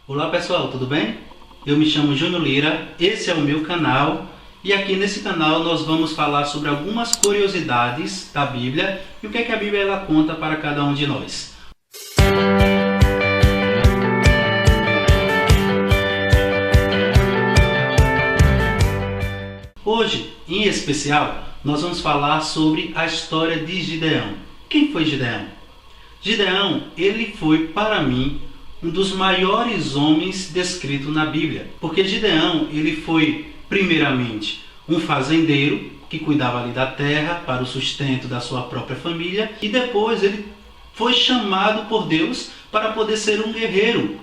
Olá pessoal, tudo bem? Eu me chamo Júnior Lira, esse é o meu canal e aqui nesse canal nós vamos falar sobre algumas curiosidades da Bíblia e o que é que a Bíblia ela conta para cada um de nós. Hoje, em especial, nós vamos falar sobre a história de Gideão. Quem foi Gideão? Gideão, ele foi para mim um dos maiores homens descritos na Bíblia. Porque Gideão, ele foi primeiramente um fazendeiro que cuidava ali da terra para o sustento da sua própria família. E depois ele foi chamado por Deus para poder ser um guerreiro.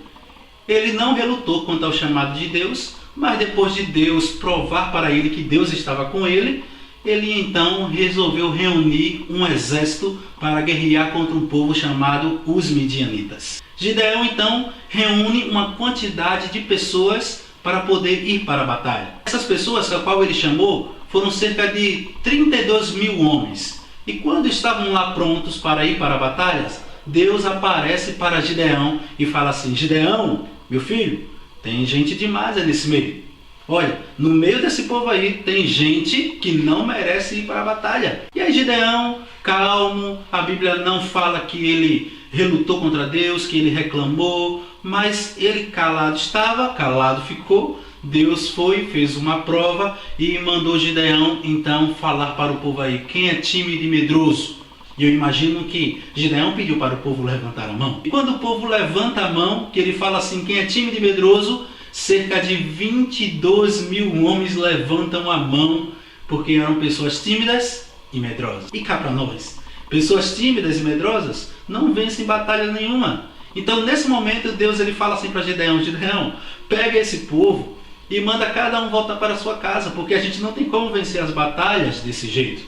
Ele não relutou quanto ao chamado de Deus, mas depois de Deus provar para ele que Deus estava com ele, ele então resolveu reunir um exército para guerrear contra um povo chamado os Midianitas. Gideão então reúne uma quantidade de pessoas para poder ir para a batalha. Essas pessoas a qual ele chamou foram cerca de 32 mil homens. E quando estavam lá prontos para ir para a batalha, Deus aparece para Gideão e fala assim: Gideão, meu filho, tem gente demais aí nesse meio. Olha, no meio desse povo aí tem gente que não merece ir para a batalha. E aí Gideão, calmo, a Bíblia não fala que ele relutou contra Deus, que ele reclamou, mas ele calado estava, calado ficou. Deus foi, fez uma prova e mandou Gideão então falar para o povo aí: quem é tímido e medroso? E eu imagino que Gideão pediu para o povo levantar a mão. E quando o povo levanta a mão, que ele fala assim: quem é tímido e medroso? Cerca de 22 mil homens levantam a mão, porque eram pessoas tímidas e medrosas. E cá para nós, pessoas tímidas e medrosas não vencem batalha nenhuma. Então nesse momento Deus ele fala assim para Gideão: Gideão, pega esse povo e manda cada um voltar para a sua casa, porque a gente não tem como vencer as batalhas desse jeito.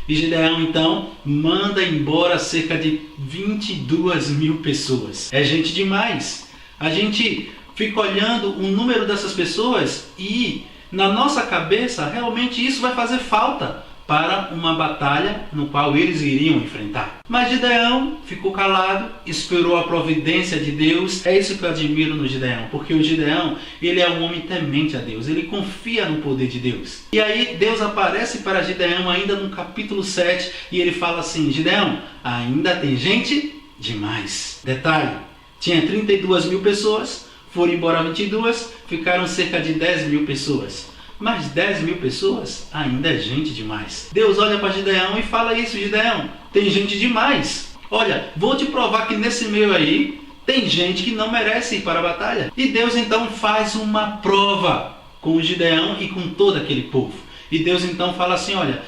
E Gideão então manda embora cerca de 22 mil pessoas. É gente demais. A gente fica olhando o número dessas pessoas e na nossa cabeça realmente isso vai fazer falta para uma batalha no qual eles iriam enfrentar. Mas Gideão ficou calado, esperou a providência de Deus. É isso que eu admiro no Gideão, porque o Gideão, ele é um homem temente a Deus, ele confia no poder de Deus. E aí Deus aparece para Gideão ainda no capítulo 7 e ele fala assim: Gideão, ainda tem gente demais. Detalhe, tinha 32 mil pessoas, foram embora 22, ficaram cerca de 10 mil pessoas. Mas 10 mil pessoas ainda é gente demais. Deus olha para Gideão e fala isso: Gideão, tem gente demais. Olha, vou te provar que nesse meio aí tem gente que não merece ir para a batalha. E Deus então faz uma prova com o Gideão e com todo aquele povo. E Deus então fala assim: olha,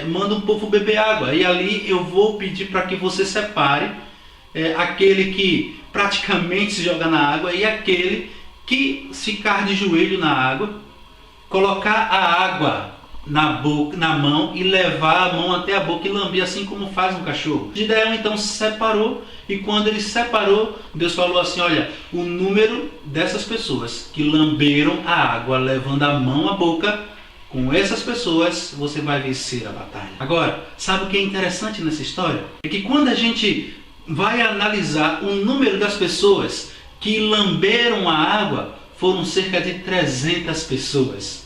manda um povo beber água. E ali eu vou pedir para que você separe aquele que praticamente se joga na água e aquele que ficar de joelho na água, colocar a água na mão e levar a mão até a boca e lamber, assim como faz um cachorro. Gideão então se separou, e quando ele se separou, Deus falou assim: olha, o número dessas pessoas que lamberam a água levando a mão à boca, com essas pessoas você vai vencer a batalha. Agora, sabe o que é interessante nessa história? É que quando a gente vai analisar o número das pessoas que lamberam a água, foram cerca de 300 pessoas.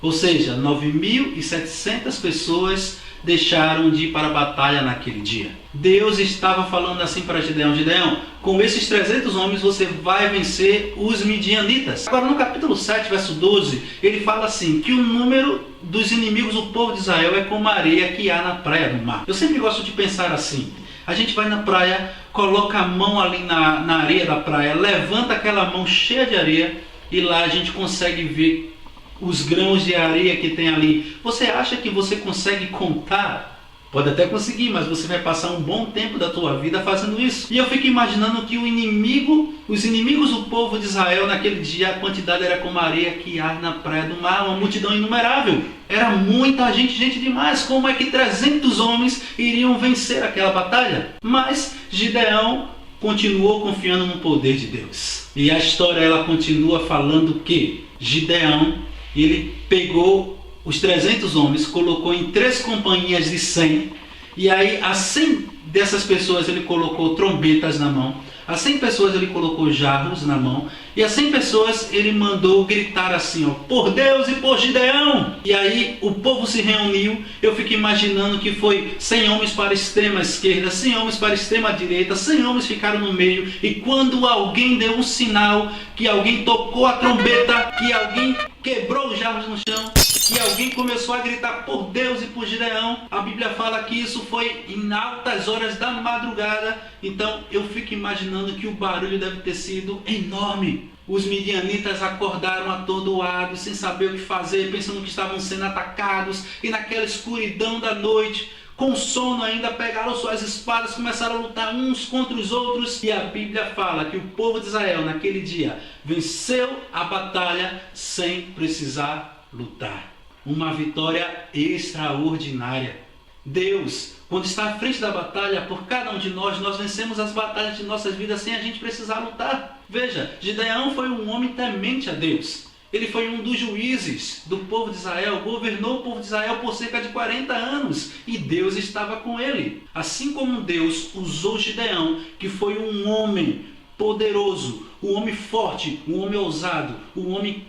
Ou seja, 9.700 pessoas deixaram de ir para a batalha naquele dia. Deus estava falando assim para Gideão: Gideão, com esses 300 homens você vai vencer os Midianitas. Agora no capítulo 7, verso 12, ele fala assim, que o número dos inimigos do povo de Israel é como a areia que há na praia do mar. Eu sempre gosto de pensar assim: a gente vai na praia, coloca a mão ali na areia da praia, levanta aquela mão cheia de areia e lá a gente consegue ver os grãos de areia que tem ali. Você acha que você consegue contar? Pode até conseguir, mas você vai passar um bom tempo da tua vida fazendo isso. E eu fico imaginando que os inimigos do povo de Israel naquele dia, a quantidade era como a areia que há na praia do mar, uma multidão inumerável. Era muita gente, gente demais. Como é que 300 homens iriam vencer aquela batalha? Mas Gideão continuou confiando no poder de Deus. E a história ela continua falando que Gideão, ele pegou os 300 homens, colocou em 3 companhias de 100, e aí a 100 dessas pessoas ele colocou trombetas na mão, A 100 pessoas ele colocou jarros na mão e a 100 pessoas ele mandou gritar assim, ó, por Deus e por Gideão. E aí o povo se reuniu. Eu fico imaginando que foi 100 homens para a extrema esquerda, 100 homens para a extrema direita, 100 homens ficaram no meio. E quando alguém deu um sinal, que alguém tocou a trombeta, que alguém quebrou os jarros no chão, e alguém começou a gritar por Deus e por Gideão, a Bíblia fala que isso foi em altas horas da madrugada. Então eu fico imaginando que o barulho deve ter sido enorme. Os midianitas acordaram atordoados, sem saber o que fazer, pensando que estavam sendo atacados, e naquela escuridão da noite, com sono ainda, pegaram suas espadas, começaram a lutar uns contra os outros. E a Bíblia fala que o povo de Israel naquele dia venceu a batalha sem precisar lutar. Uma vitória extraordinária. Deus, quando está à frente da batalha, por cada um de nós, nós vencemos as batalhas de nossas vidas sem a gente precisar lutar. Veja, Gideão foi um homem temente a Deus. Ele foi um dos juízes do povo de Israel, governou o povo de Israel por cerca de 40 anos e Deus estava com ele. Assim como Deus usou Gideão, que foi um homem poderoso, um homem forte, um homem ousado, um homem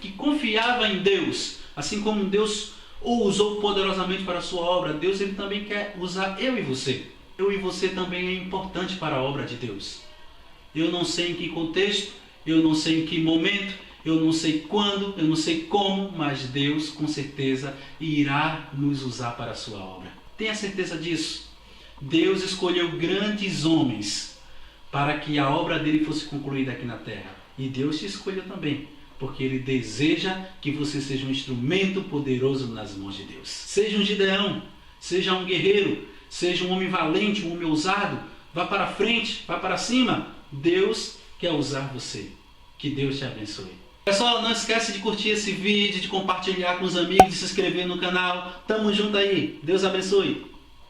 que confiava em Deus, assim como Deus o usou poderosamente para a sua obra, Deus ele também quer usar eu e você. Eu e você também é importante para a obra de Deus. Eu não sei em que contexto, eu não sei em que momento, eu não sei quando, eu não sei como, mas Deus com certeza irá nos usar para a sua obra. Tenha certeza disso. Deus escolheu grandes homens para que a obra dele fosse concluída aqui na terra. E Deus te escolheu também, porque Ele deseja que você seja um instrumento poderoso nas mãos de Deus. Seja um Gideão, seja um guerreiro, seja um homem valente, um homem ousado. Vá para frente, vá para cima. Deus quer usar você. Que Deus te abençoe. Pessoal, não esquece de curtir esse vídeo, de compartilhar com os amigos, de se inscrever no canal. Tamo junto aí. Deus abençoe.